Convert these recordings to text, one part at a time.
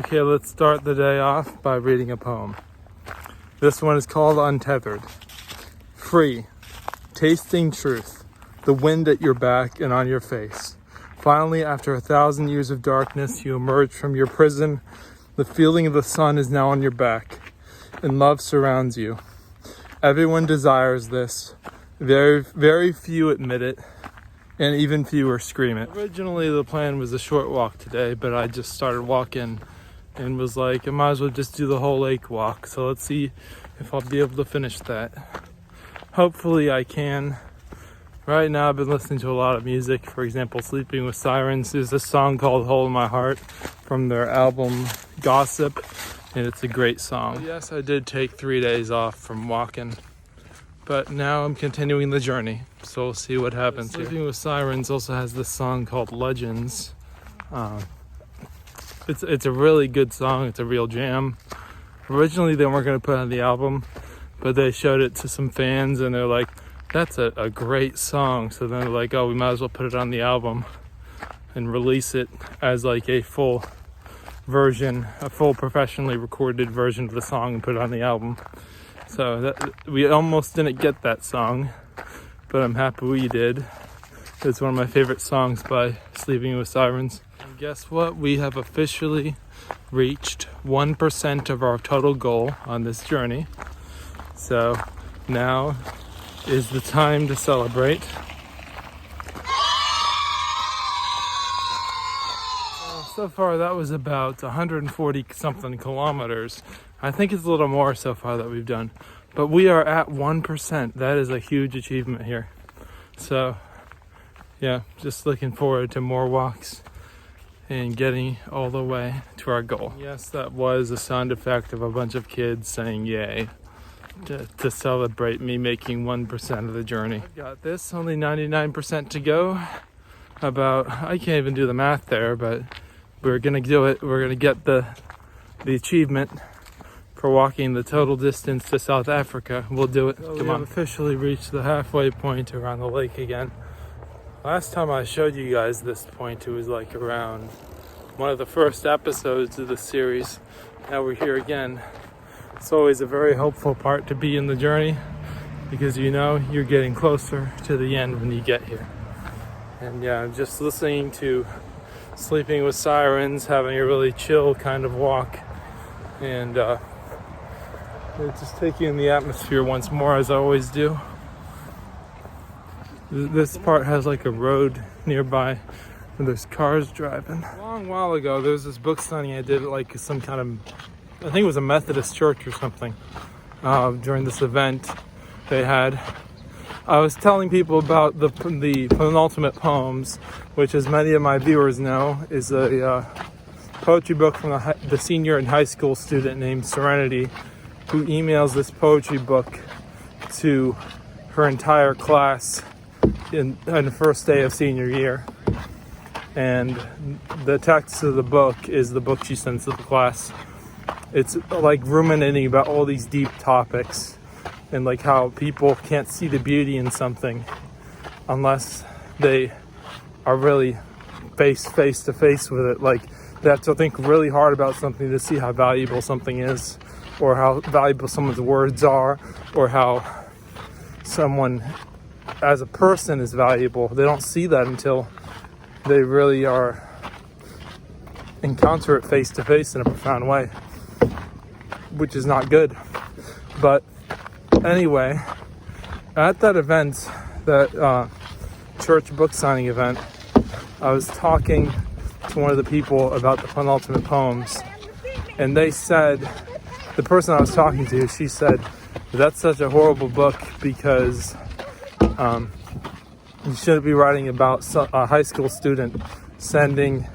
Okay, let's start the day off by reading a poem. This one is called Untethered. Free, tasting truth, the wind at your back and on your face. Finally, after 1,000 years of darkness, you emerge from your prison. The feeling of the sun is now on your back, and love surrounds you. Everyone desires this. Very, very few admit it, and even fewer scream it. Originally, the plan was a short walk today, but I just started walking and was like, I might as well just do the whole lake walk. So let's see if I'll be able to finish that. Hopefully I can. Right now I've been listening to a lot of music. For example, Sleeping with Sirens. There's a song called Hole in My Heart from their album Gossip, and it's a great song. Yes, I did take 3 days off from walking, but now I'm continuing the journey. So we'll see what happens here. Sleeping with Sirens also has this song called Legends. It's a really good song. It's a real jam. Originally they weren't going to put it on the album, but they showed it to some fans and they're like, that's a great song. So then they're like, oh, we might as well put it on the album and release it as like a full version, a full professionally recorded version of the song and put it on the album. So we almost didn't get that song, but I'm happy we did. It's one of my favorite songs by Sleeping with Sirens. And guess what? We have officially reached 1% of our total goal on this journey. So now is the time to celebrate. So far that was about 140 something kilometers. I think it's a little more so far that we've done, but we are at 1%. That is a huge achievement here. So yeah, just looking forward to more walks and getting all the way to our goal. Yes, that was a sound effect of a bunch of kids saying yay to celebrate me making 1% of the journey. I've got this, only 99% to go. I can't even do the math there, but we're gonna do it. We're gonna get the achievement for walking the total distance to South Africa. We'll do it. So we have officially reached the halfway point around the lake again. Last time I showed you guys this point, it was like around one of the first episodes of the series. Now we're here again. It's always a very hopeful part to be in the journey because you know you're getting closer to the end when you get here. And yeah, just listening to Sleeping with Sirens, having a really chill kind of walk, and just taking in the atmosphere once more, as I always do. This part has like a road nearby where there's cars driving. A long while ago, there was this book signing I did at like some kind of, I think it was a Methodist church or something. During this event they had, I was telling people about the Penultimate Poems, which, as many of my viewers know, is a poetry book from the senior in high school student named Serenity, who emails this poetry book to her entire class in the first day of senior year. And the text of the book is the book she sends to the class. It's like ruminating about all these deep topics and like how people can't see the beauty in something unless they are really face to face with it. Like they have to think really hard about something to see how valuable something is, or how valuable someone's words are, or how someone as a person is valuable. They don't see that until they really encounter it face to face in a profound way, which is not good. But anyway, at that event, that church book signing event, I was talking to one of the people about the Penultimate Poems, and they said, the person I was talking to, she said, that's such a horrible book because you shouldn't be writing about a high school student sending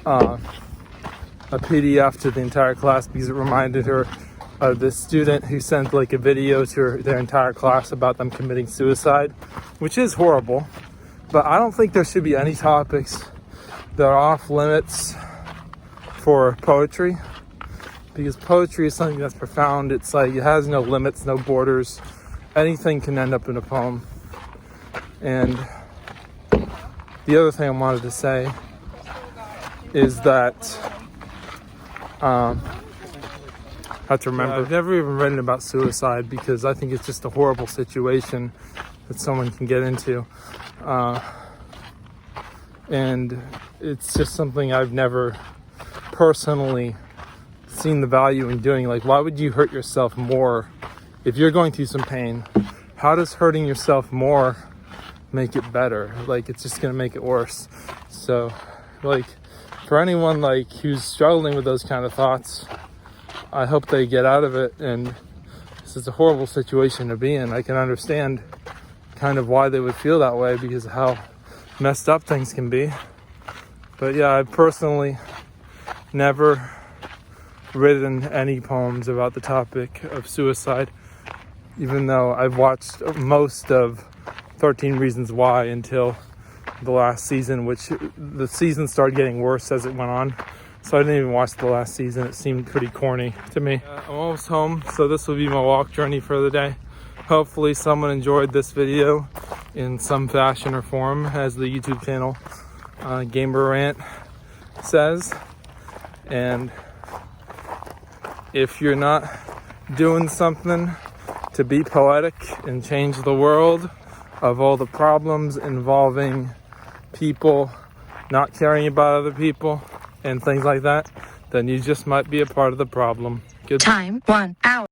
a PDF to the entire class, because it reminded her of this student who sent like a video to their entire class about them committing suicide, which is horrible. But I don't think there should be any topics that are off limits for poetry, because poetry is something that's profound. It's like it has no limits, no borders. Anything can end up in a poem. And the other thing I wanted to say is that Have to remember. I've never even written about suicide because I think it's just a horrible situation that someone can get into. And it's just something I've never personally seen the value in doing. Like, why would you hurt yourself more if you're going through some pain? How does hurting yourself more make it better? Like, it's just gonna make it worse. So, like, for anyone like who's struggling with those kind of thoughts, I hope they get out of it. And this is a horrible situation to be in. I can understand kind of why they would feel that way because of how messed up things can be. But yeah, I've personally never written any poems about the topic of suicide, even though I've watched most of 13 Reasons Why until the last season, which the season started getting worse as it went on. So I didn't even watch the last season. It seemed pretty corny to me. I'm almost home, so this will be my walk journey for the day. Hopefully someone enjoyed this video in some fashion or form, as the YouTube channel Gamer Rant says. And if you're not doing something to be poetic and change the world of all the problems involving people not caring about other people and things like that, then you just might be a part of the problem. Good. Time 1 hour.